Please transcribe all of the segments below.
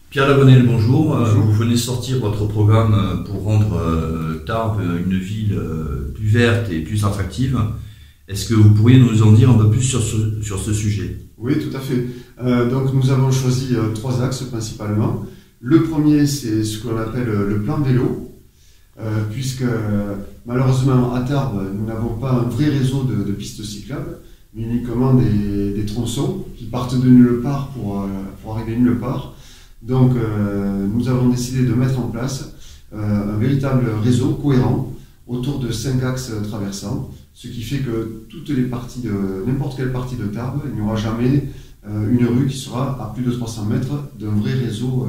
Pierre Lagonel, bonjour. Bonjour. Vous venez sortir votre programme pour rendre Tarbes une ville plus verte et plus attractive. Est-ce que vous pourriez nous en dire un peu plus sur ce sujet? Oui, tout à fait. Donc nous avons choisi trois axes principalement. Le premier, c'est ce qu'on appelle le plan vélo, puisque malheureusement à Tarbes, nous n'avons pas un vrai réseau de pistes cyclables, mais uniquement des tronçons qui partent de nulle part pour arriver nulle part. Donc nous avons décidé de mettre en place un véritable réseau cohérent autour de 5 axes traversants, ce qui fait que toutes les parties n'importe quelle partie de Tarbes, il n'y aura jamais une rue qui sera à plus de 300 mètres d'un vrai réseau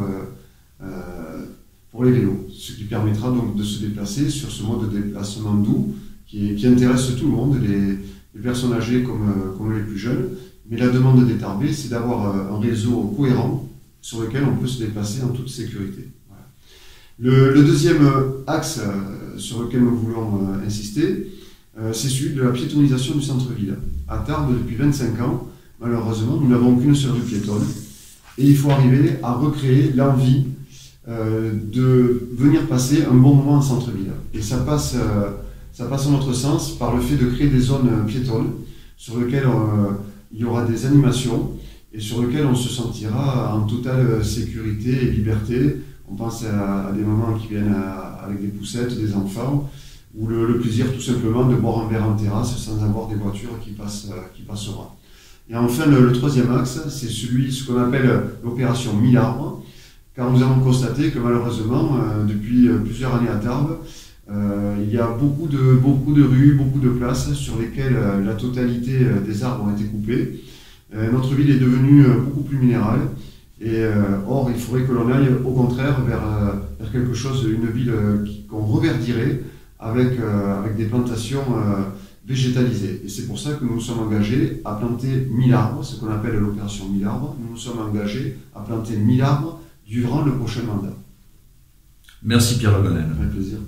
pour les vélos, ce qui permettra donc de se déplacer sur ce mode de déplacement doux qui intéresse tout le monde, les personnes âgées comme les plus jeunes. Mais la demande des Tarbais, c'est d'avoir un réseau cohérent sur lequel on peut se déplacer en toute sécurité. Voilà. Le deuxième axe sur lequel nous voulons insister, c'est celui de la piétonisation du centre-ville. À Tarbes, depuis 25 ans, malheureusement, nous n'avons qu'une seule rue piétonne et il faut arriver à recréer l'envie de venir passer un bon moment en centre-ville. Et ça passe en notre sens par le fait de créer des zones piétonnes sur lesquelles il y aura des animations et sur lequel on se sentira en totale sécurité et liberté. On pense à des moments qui viennent avec des poussettes, des enfants, ou le plaisir tout simplement de boire un verre en terrasse sans avoir des voitures qui passeront. Et enfin, le troisième axe, c'est ce qu'on appelle l'opération 1000 arbres, car nous avons constaté que malheureusement, depuis plusieurs années à Tarbes, il y a beaucoup de rues, beaucoup de places sur lesquelles la totalité des arbres ont été coupés. Notre ville est devenue beaucoup plus minérale et or il faudrait que l'on aille au contraire vers quelque chose, une ville qu'on reverdirait avec des plantations végétalisées. Et c'est pour ça que nous nous sommes engagés à planter 1000 arbres, ce qu'on appelle l'opération 1000 arbres. Nous nous sommes engagés à planter 1000 arbres durant le prochain mandat. Merci Pierre Lagonel. Avec plaisir.